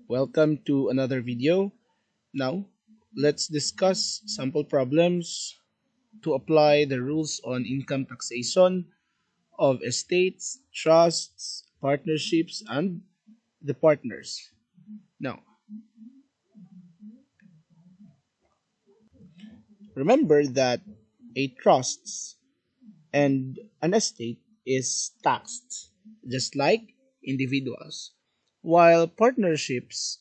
Welcome to another video. Now, let's discuss sample problems to apply the rules on income taxation of estates, trusts, partnerships, and the partners. Now, remember that a trust and an estate is taxed just like individuals, while partnerships,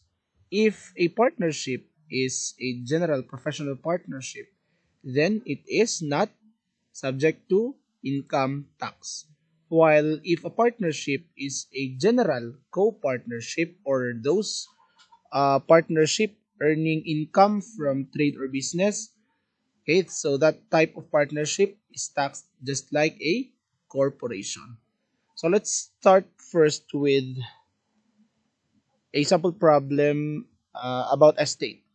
if a partnership is a general professional partnership, then it is not subject to income tax. While if a partnership is a general co-partnership or those partnership earning income from trade or business, okay, so that type of partnership is taxed just like a corporation. So let's start first with a sample problem about estate.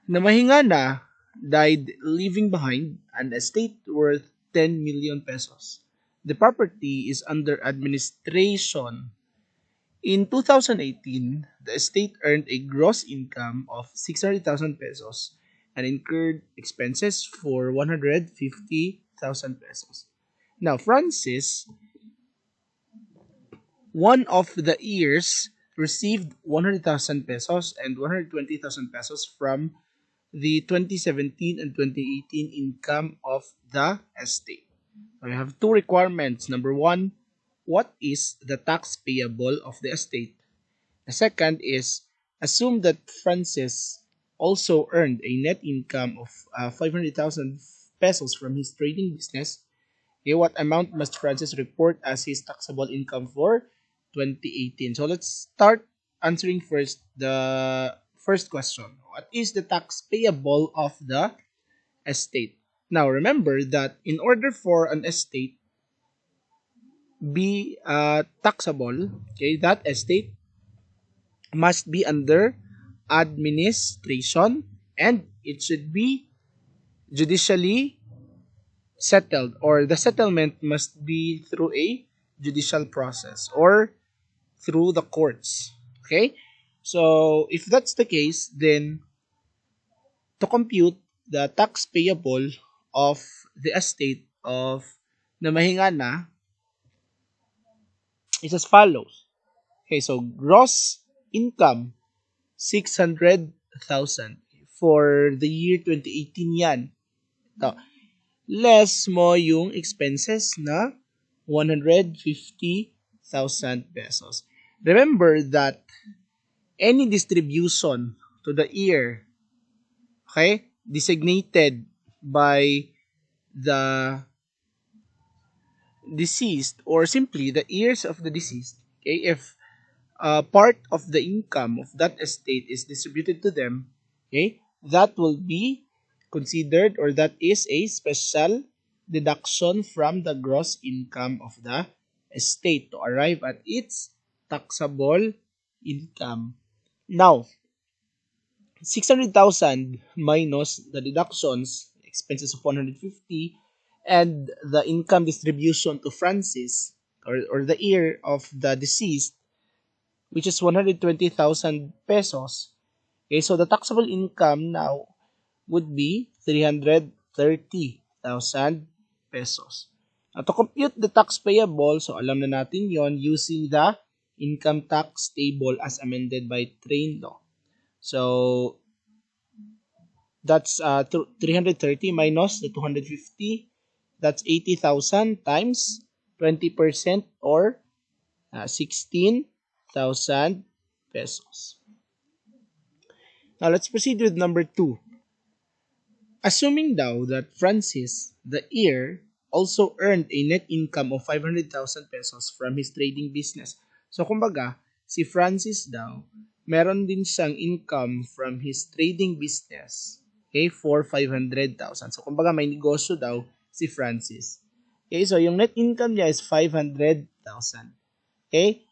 Namahinga na died leaving behind an estate worth 10 million pesos. The property is under administration. In 2018, the estate earned a gross income of 600,000 pesos and incurred expenses for 150,000 pesos. Now, Francis, one of the heirs, received 100,000 pesos and 120,000 pesos from the 2017 and 2018 income of the estate. We have two requirements. Number one, what is the tax payable of the estate? The second is, assume that Francis also earned a net income of 500,000 pesos from his trading business. Okay, what amount must Francis report as his taxable income for 2018? So let's start answering first the first question. What is the tax payable of the estate? Now remember that in order for an estate be taxable, okay, that estate must be under administration and it should be judicially settled, or the settlement must be through a judicial process or through the courts. Okay? So, if that's the case, then to compute the tax payable of the estate of namahinga na is as follows. Okay, so gross income 600,000 for the year 2018 yan. Ito, less mo yung expenses na 150,000 pesos. Remember that any distribution to the heir, okay, designated by the deceased or simply the heirs of the deceased, okay, if part of the income of that estate is distributed to them, okay, that will be considered, or that is a special deduction from the gross income of the estate to arrive at its taxable income. Now, 600,000 minus the deductions, expenses of 150, and the income distribution to Francis, or the heir of the deceased, which is 120,000 pesos. Okay, so the taxable income now would be 330,000 pesos. Now, to compute the tax payable, so alam na natin yon using the income tax table as amended by Train Law. So, that's 330 minus the 250, that's 80,000 times 20% or 16,000 pesos. Now, let's proceed with number 2. Assuming daw that Francis, the heir, also earned a net income of 500,000 pesos from his trading business. So, kumbaga, si Francis daw, meron din siyang income from his trading business, okay, for 500,000. So, kumbaga, may negosyo daw si Francis. Okay, so yung net income niya is 500,000. Okay?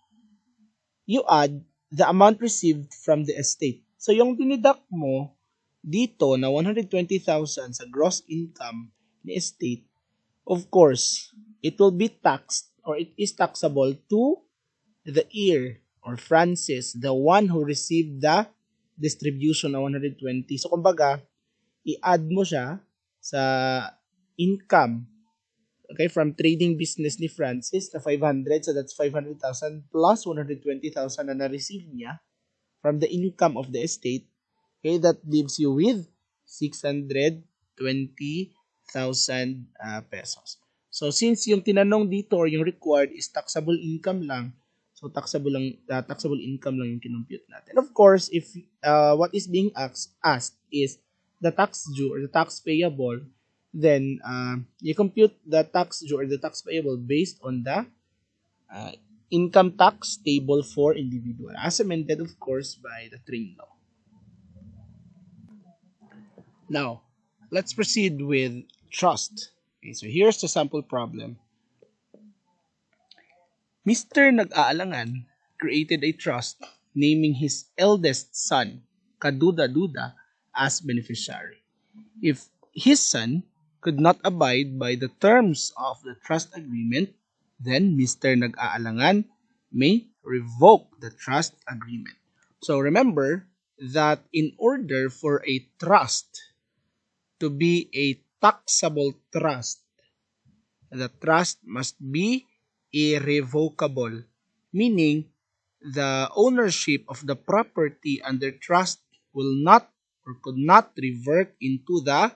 You add the amount received from the estate. So, yung dinidak mo dito na 120,000 sa gross income ni estate, of course, it will be taxed or it is taxable to the heir or Francis, the one who received the distribution na 120. So, kumbaga, i-add mo siya sa income, okay, from trading business ni Francis na 500. So, that's 500,000 plus 120,000 na na-receive niya from the income of the estate. Okay, that leaves you with 620,000 pesos. So, since yung tinanong dito or yung required is taxable income lang, so taxable income lang yung kinompute natin. Of course, if what is being asked is the tax due or the tax payable, then you compute the tax due or the tax payable based on the income tax table for individual, as amended, of course, by the Tring Law. Now, let's proceed with trust. Okay, so here's the sample problem. Mr. Nag-aalangan created a trust naming his eldest son, Kaduda-Duda, as beneficiary. If his son could not abide by the terms of the trust agreement, then Mr. Nag-aalangan may revoke the trust agreement. So remember that in order for a trust to be a taxable trust, the trust must be irrevocable, meaning the ownership of the property under trust will not or could not revert into the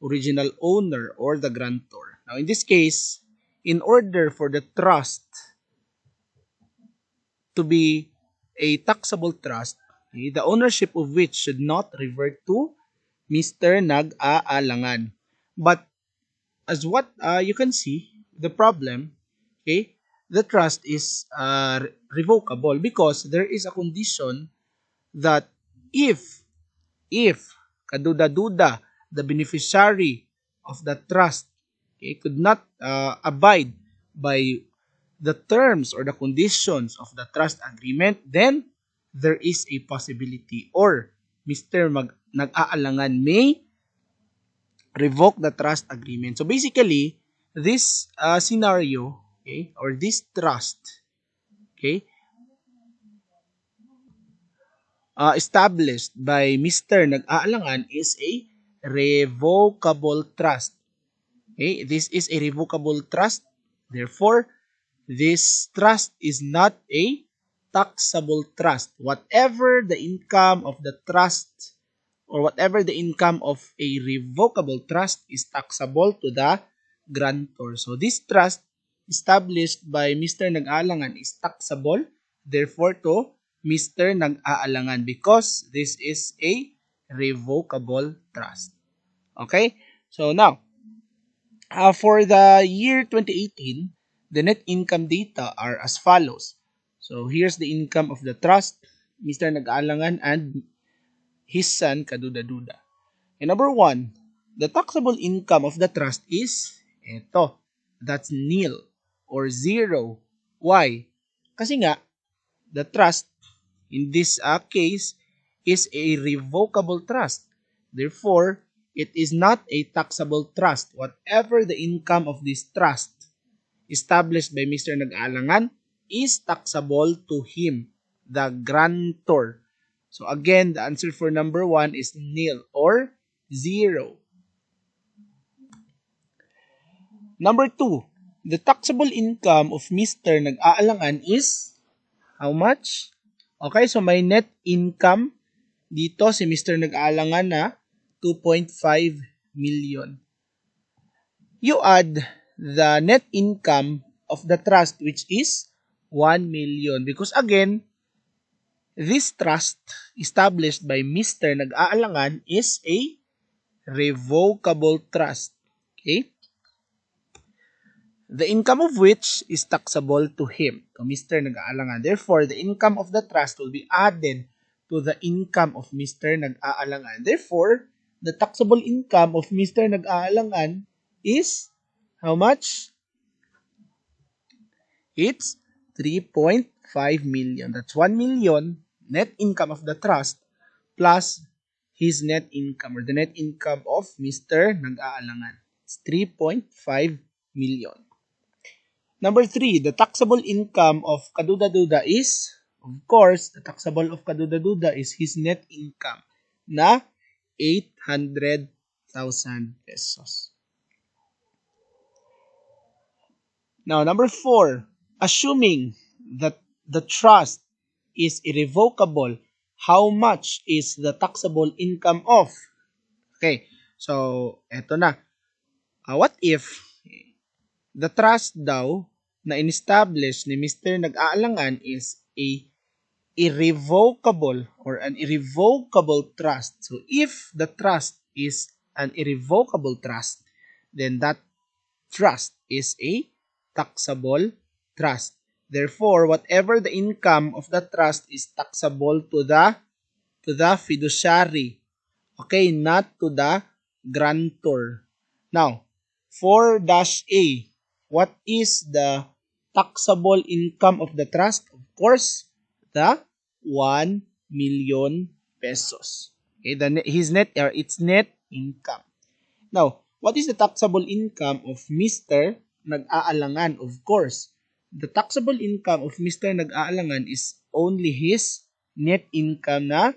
original owner or the grantor. Now, in this case, in order for the trust to be a taxable trust, the ownership of which should not revert to Mr. Nag-aalangan. But as what you can see, the problem, okay, the trust is revocable because there is a condition that if Kaduda-Duda, the beneficiary of the trust, okay, could not abide by the terms or the conditions of the trust agreement, then there is a possibility or Mr. Nag-aalangan may revoke the trust agreement. So basically, this scenario, okay, or this trust, okay, established by Mr. Nag-aalangan is a revocable trust. Okay, this is a revocable trust. Therefore, this trust is not a taxable trust. Whatever the income of the trust or whatever the income of a revocable trust is taxable to the grantor. So this trust established by Mr. Nag-aalangan is taxable, therefore to Mr. Nag-aalangan because this is a revocable trust. Okay? So now, for the year 2018, the net income data are as follows. So here's the income of the trust, Mr. Nag-aalangan and his son, Kaduda-Duda. And number 1, the taxable income of the trust is ito. That's nil or 0. Why? Kasi nga, the trust in this case is a revocable trust. Therefore, it is not a taxable trust. Whatever the income of this trust established by Mr. Nag-aalangan is taxable to him, the grantor. So again, the answer for number 1 is nil or 0. Number 2, the taxable income of Mr. Nag-aalangan is how much? Okay, so may net income dito si Mr. Nag-aalangan na 2.5 million. You add the net income of the trust which is 1 million because again, this trust established by Mr. Nag-aalangan is a revocable trust. Okay? The income of which is taxable to him, to Mr. Nag-aalangan. Therefore, the income of the trust will be added to the income of Mr. Nag-aalangan. Therefore, the taxable income of Mr. Nag-aalangan is how much? It's 3.5 million. That's 1 million net income of the trust plus his net income or the net income of Mr. Nag-aalangan. It's 3.5 million. Number 3, the taxable income of Kaduda-Duda is, Of course, the taxable of kaduda-duda is his net income na 800,000 pesos. Now, number 4, assuming that the trust is irrevocable, how much is the taxable income of? Okay, so eto na. What if the trust daw na in-establish ni Mr. Nag-aalangan is a irrevocable or an irrevocable trust. So if the trust is an irrevocable trust, then that trust is a taxable trust. Therefore, whatever the income of the trust is taxable to the fiduciary. Okay, not to the grantor. Now, 4-A, what is the taxable income of the trust? Of course, the 1 million pesos. Okay, his net or its net income. Now, what is the taxable income of Mr. Nag-aalangan? Of course, the taxable income of Mr. Nag-aalangan is only his net income na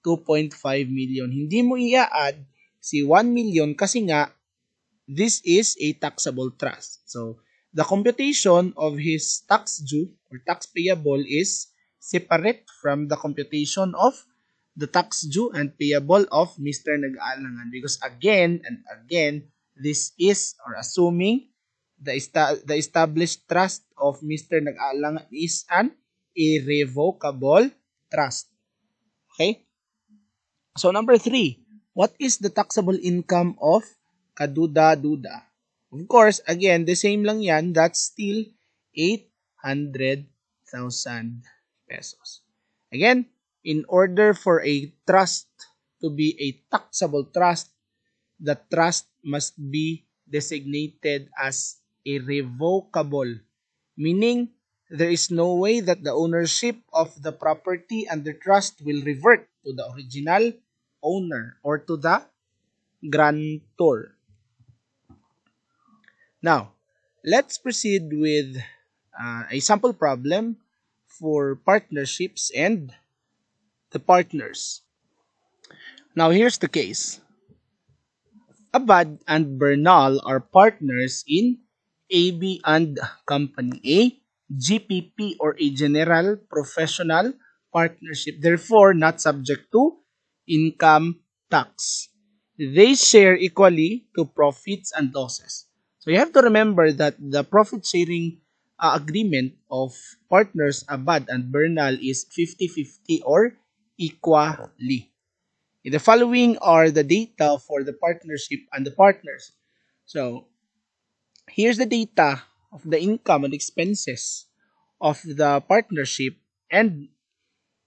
2.5 million. Hindi mo i-add si 1 million kasi nga this is a taxable trust. So, the computation of his tax due or tax payable is separate from the computation of the tax due and payable of Mr. Nag-aalangan, because again and again, this is or assuming the established trust of Mr. Nag-aalangan is an irrevocable trust. Okay? So number 3, what is the taxable income of kaduda-duda? Of course, again, the same lang yan, that's still 800,000 pesos. Again, in order for a trust to be a taxable trust, the trust must be designated as irrevocable, meaning there is no way that the ownership of the property under trust will revert to the original owner or to the grantor. Now, let's proceed with a sample problem for partnerships and the partners. Now, here's the case. Abad and Bernal are partners in AB and Company, a GPP or a General Professional Partnership, therefore not subject to income tax. They share equally to profits and losses. So you have to remember that the profit sharing agreement of partners Abad and Bernal is 50-50 or equally. The following are the data for the partnership and the partners. So here's the data of the income and expenses of the partnership, and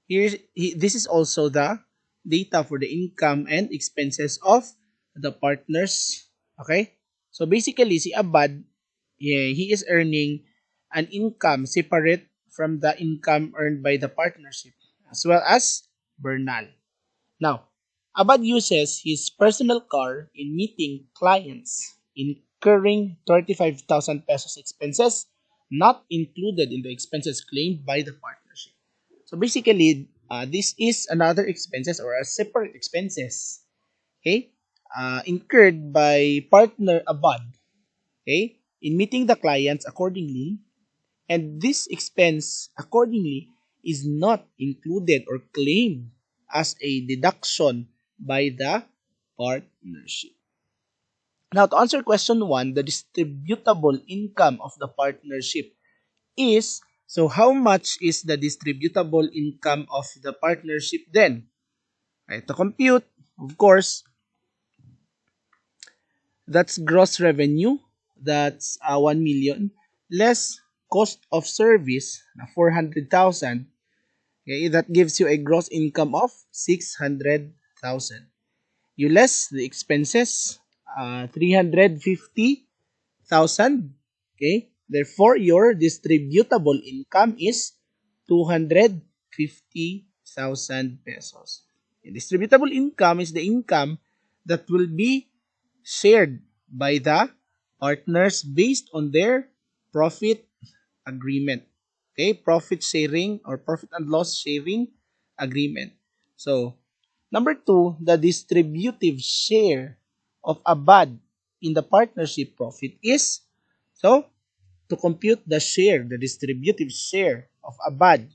this is also the data for the income and expenses of the partners. Okay? So basically, si Abad, he is earning an income separate from the income earned by the partnership, as well as Bernal. Now, Abad uses his personal car in meeting clients, incurring 35,000 pesos expenses not included in the expenses claimed by the partnership. So basically, this is another expenses or a separate expenses, okay, incurred by partner Abad, okay, in meeting the clients accordingly, and this expense accordingly is not included or claimed as a deduction by the partnership. Now, to answer question 1, the distributable income of the partnership is, so how much is the distributable income of the partnership then? Right, to compute, of course, that's gross revenue, that's 1 million, less cost of service na 400,000. Okay, that gives you a gross income of 600,000. You less the expenses, 350,000. Okay, therefore your distributable income is 250,000 pesos. And distributable income is the income that will be shared by the partners based on their profit agreement. Okay, profit sharing or profit and loss sharing agreement. So, number two, the distributive share of a bad in the partnership profit is, so, to compute the share, the distributive share of a bad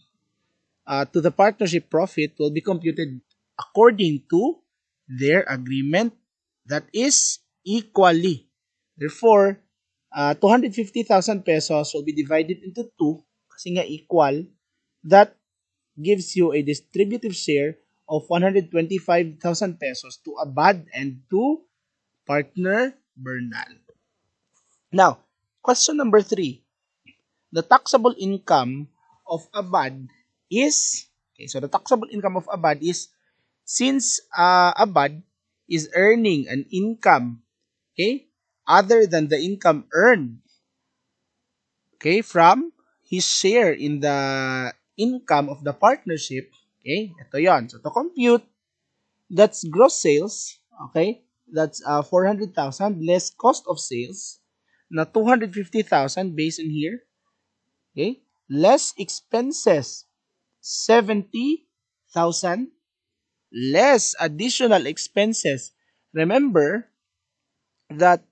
to the partnership profit will be computed according to their agreement, that is equally. Therefore, 250,000 pesos will be divided into 2 kasi nga equal. That gives you a distributive share of 125,000 pesos to Abad and to partner Bernal. Now, question number 3. The taxable income of Abad is, okay, so the taxable income of Abad is, since Abad is earning an income, okay, other than the income earned, okay, from his share in the income of the partnership, okay, ito yon. So to compute, that's gross sales, okay, that's 400,000 less cost of sales na 250,000 based in here, okay, less expenses 70,000 less additional expenses. Remember that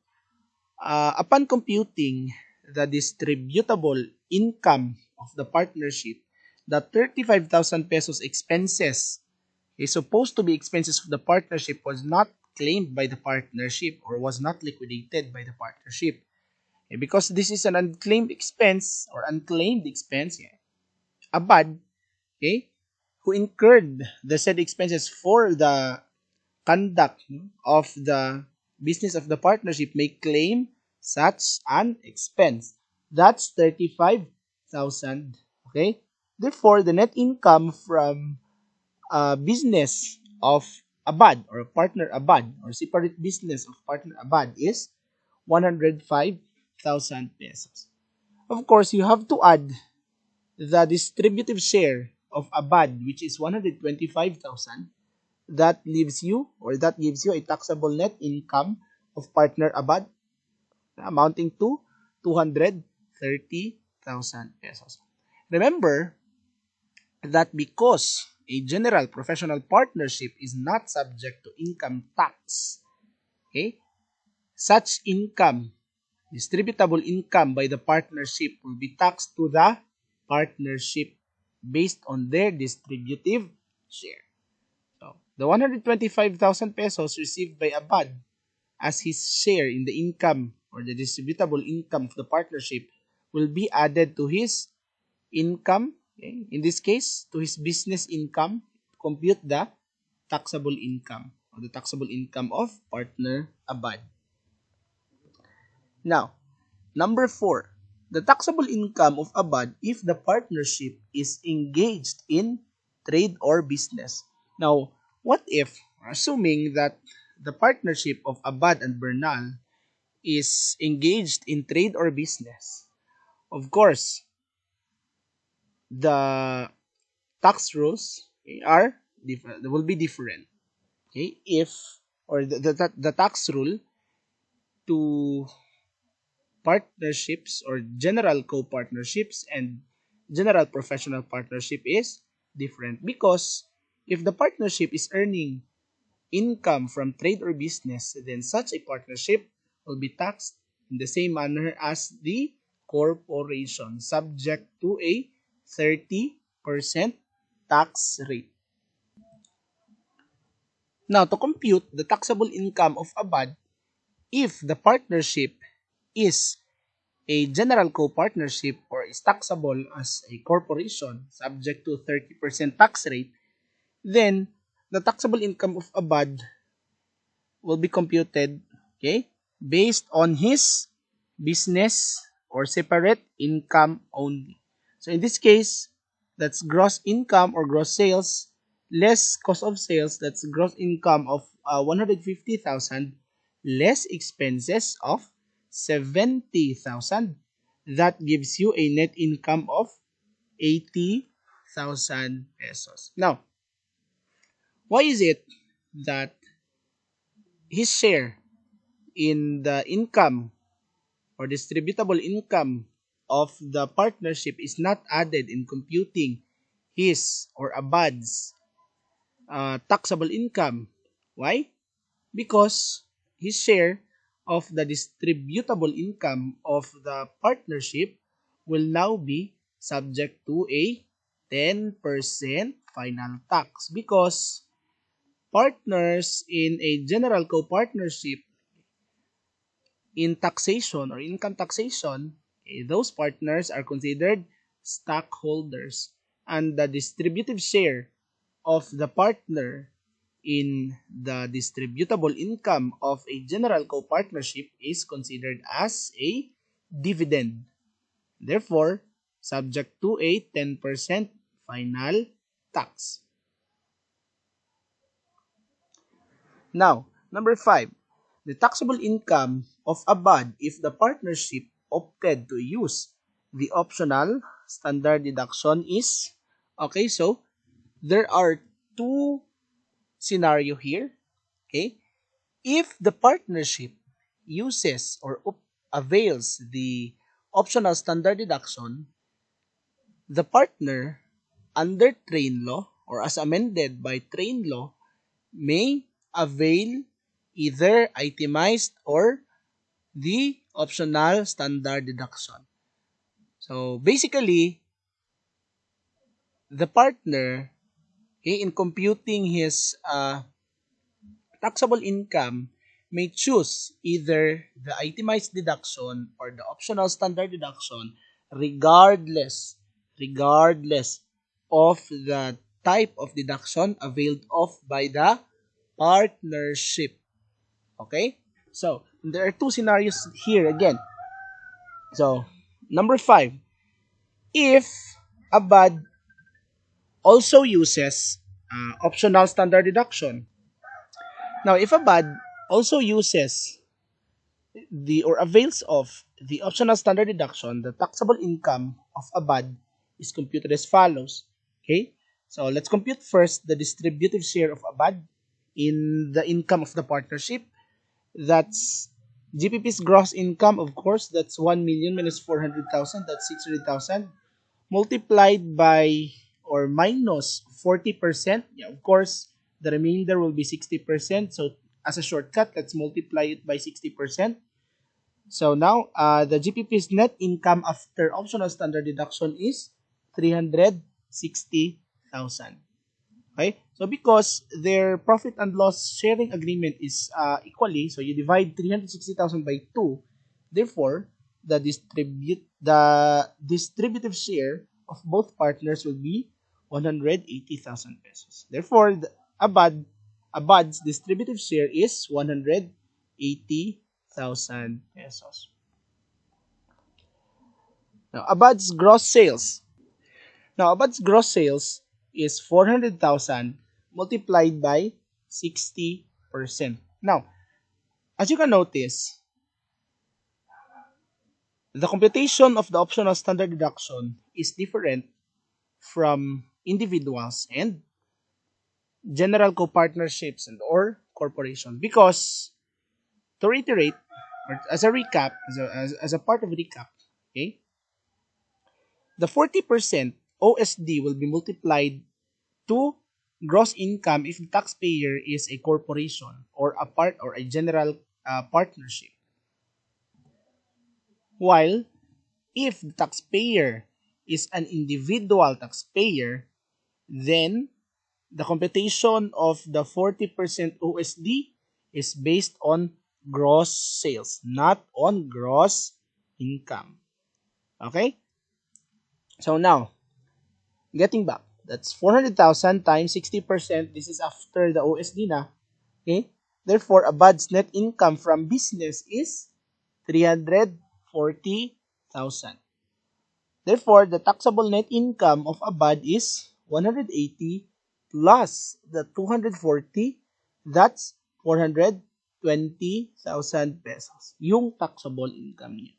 upon computing the distributable income of the partnership, the 35,000 pesos expenses is supposed to be expenses of the partnership was not claimed by the partnership or was not liquidated by the partnership. Okay, because this is an unclaimed expense or unclaimed expense, yeah, Abad, okay, who incurred the said expenses for the conduct of the business of the partnership may claim such an expense. That's 35,000. Okay? Therefore, the net income from business of Abad or partner Abad or separate business of partner Abad is 105,000 pesos. Of course, you have to add the distributive share of Abad, which is 125,000. That leaves you or that gives you a taxable net income of partner Abad amounting to 230,000 pesos. Remember that because a general professional partnership is not subject to income tax, okay, such income, distributable income by the partnership will be taxed to the partnership based on their distributive share. So, the 125,000 pesos received by Abad as his share in the income or the distributable income of the partnership will be added to his income, okay? In this case, to his business income, to compute the taxable income or the taxable income of partner Abad. Now, number 4, the taxable income of Abad if the partnership is engaged in trade or business. Now, what if, assuming that the partnership of Abad and Bernal is engaged in trade or business? Of course, the tax rules are different. They will be different. Okay, if or the tax rule to partnerships or general co-partnerships and general professional partnership is different because if the partnership is earning income from trade or business, then such a partnership will be taxed in the same manner as the corporation, subject to a 30% tax rate. Now, to compute the taxable income of Abad, if the partnership is a general co-partnership or is taxable as a corporation subject to 30% tax rate, then the taxable income of Abad will be computed, okay, based on his business or separate income only. So in this case, that's gross income or gross sales less cost of sales, that's gross income of 150,000 less expenses of 70,000. That gives you a net income of 80,000 pesos. Now, why is it that his share in the income or distributable income of the partnership is not added in computing his or Abad's taxable income. Why? Because his share of the distributable income of the partnership will now be subject to a 10% final tax because partners in a general co-partnership in taxation or income taxation, those partners are considered stockholders, and the distributive share of the partner in the distributable income of a general co-partnership is considered as a dividend. Therefore, subject to a 10% final tax. Now, number 5, the taxable income of a bud if the partnership opted to use the optional standard deduction is, okay, so there are two scenario here, okay? If the partnership uses or avails the optional standard deduction, the partner under train law or as amended by train law may avail either itemized or the optional standard deduction. So basically, the partner, okay, in computing his taxable income may choose either the itemized deduction or the optional standard deduction regardless of the type of deduction availed of by the partnership. Okay? So, there are two scenarios here again. So, number 5, if a BAD also uses optional standard deduction. Now, if a BAD also uses the or avails of the optional standard deduction, the taxable income of a BAD is computed as follows. Okay? So, let's compute first the distributive share of a BAD in the income of the partnership. That's GPP's gross income, of course, that's 1 million minus 400,000, that's 600,000, multiplied by or minus 40%. Yeah, of course, the remainder will be 60%. So, as a shortcut, let's multiply it by 60%. So, now, the GPP's net income after optional standard deduction is 360,000. Okay? So because their profit and loss sharing agreement is equally, so you divide 360,000 by 2, therefore, the distributive share of both partners will be 180,000 pesos. Therefore, ABAD's distributive share is 180,000 pesos. Now, ABAD's gross sales is 400,000 multiplied by 60%. Now, as you can notice, the computation of the optional standard deduction is different from individuals and general co-partnerships and or corporation because to reiterate or as a recap, as a part of recap, okay, the 40% OSD will be multiplied to gross income if the taxpayer is a corporation or a part or a general partnership. While if the taxpayer is an individual taxpayer, then the computation of the 40% OSD is based on gross sales, not on gross income. Okay? So now, getting back, that's 400,000 times 60%. This is after the OSD na. Okay? Therefore, ABAD's net income from business is 340,000. Therefore, the taxable net income of ABAD is 180 plus the 240, that's 420,000 pesos. Yung taxable income niya.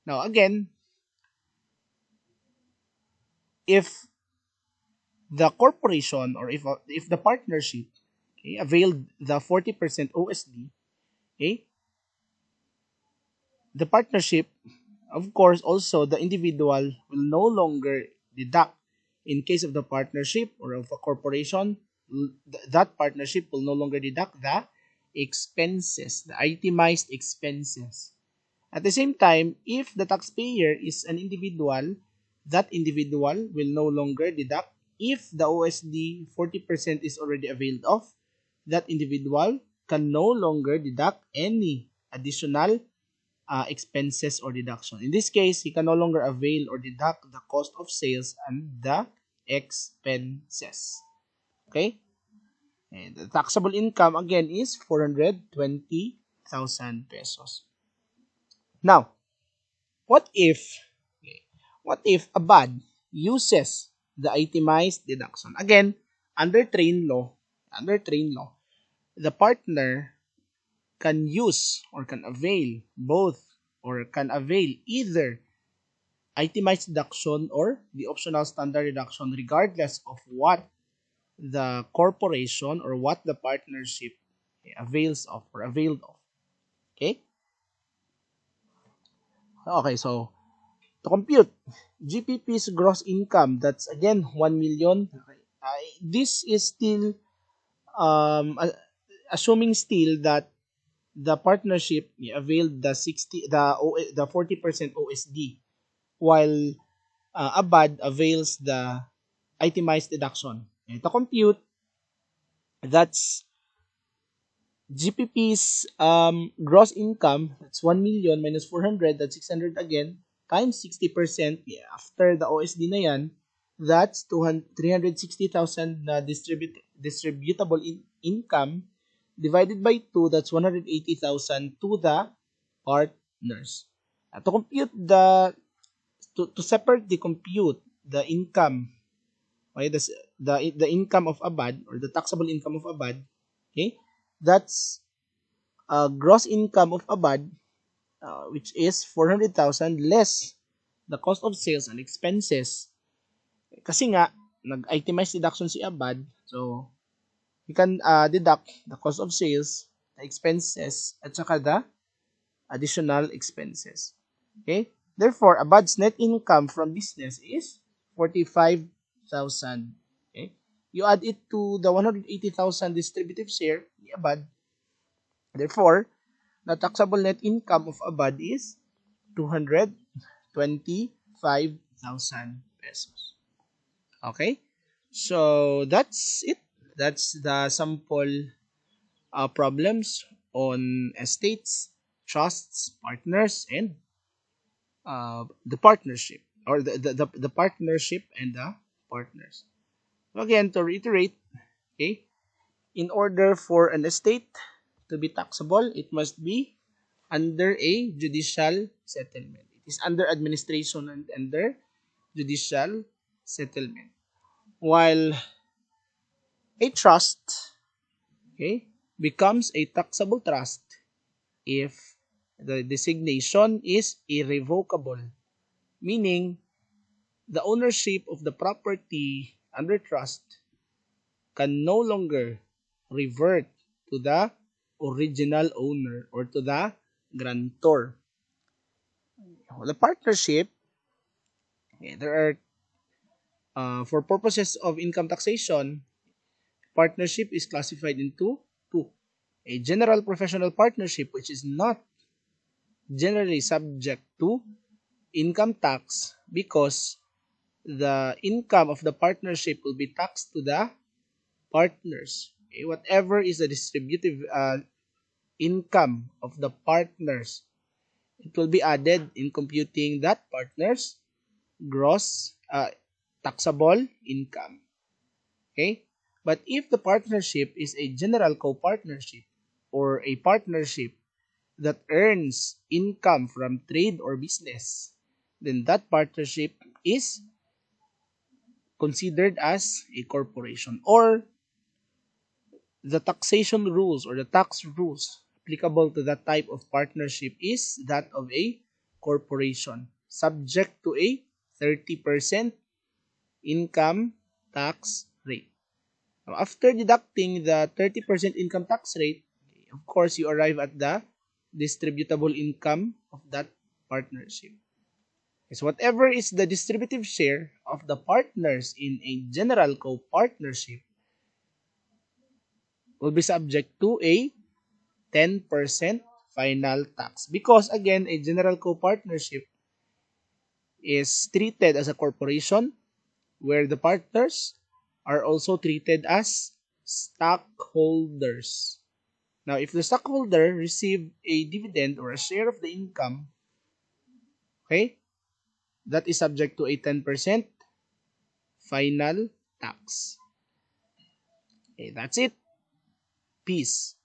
Now, again, if the corporation or if the partnership, okay, availed the 40% OSD, okay, the partnership Of course, also the individual will no longer deduct in case of the partnership or of a corporation. That partnership will no longer deduct the expenses, the itemized expenses. At the same time, if the taxpayer is an individual, that individual will no longer deduct. If the OSD 40% is already availed of, that individual can no longer deduct any additional expenses or deduction. In this case, he can no longer avail or deduct the cost of sales and the expenses. Okay? And the taxable income again is 420,000 pesos. Now, what if what if a BAD uses the itemized deduction? Again, under train law, the partner can use or can avail both or can avail either itemized deduction or the optional standard deduction regardless of what the corporation or what the partnership avails of or availed of. Okay? Okay, so to compute GPP's gross income, that's again 1 million. Okay. This is still assuming still that the partnership availed the 40% OSD while a BAD avails the itemized deduction. And to compute, that's GPP's gross income, that's 1 million minus 400, that's 600 again, times 60%, yeah, after the OSD na yan, that's 360,000 na distributable income divided by 2, that's 180,000 to the partners. To compute to separate the compute the income, okay, the income of a BAD or the taxable income of a BAD, okay, that's gross income of a BAD, which is 400,000 less the cost of sales and expenses. Kasi nga, nag-itemize deduction si Abad, so you can deduct the cost of sales, the expenses, at saka the additional expenses. Okay? Therefore, Abad's net income from business is 45,000. Okay? You add it to the 180,000 distributive share ni Abad. Therefore, the taxable net income of Abad is 225,000 pesos. Okay? So, that's it. That's the sample problems on estates, trusts, partners, and the partnership, or the partnership and the partners. So again, to reiterate, okay, in order for an estate to be taxable, it must be under a judicial settlement. It is under administration and under judicial settlement. While a trust, okay, becomes a taxable trust if the designation is irrevocable, meaning the ownership of the property under trust can no longer revert to the original owner or to the grantor. The partnership, okay, there are, for purposes of income taxation, partnership is classified into two. A general professional partnership, which is not generally subject to income tax because the income of the partnership will be taxed to the partners. Okay? Whatever is the distributive income of the partners, it will be added in computing that partner's gross taxable income. Okay? But if the partnership is a general co-partnership or a partnership that earns income from trade or business, then that partnership is considered as a corporation, or the taxation rules or the tax rules applicable to that type of partnership is that of a corporation, subject to a 30% income tax rate. Now, after deducting the 30% income tax rate, of course, you arrive at the distributable income of that partnership. is whatever is the distributive share of the partners in a general co-partnership will be subject to a 10% final tax. Because again, a general co-partnership is treated as a corporation where the partners are also treated as stockholders. Now, if the stockholder receive a dividend or a share of the income, okay, that is subject to a 10% final tax. Okay, that's it. Peace.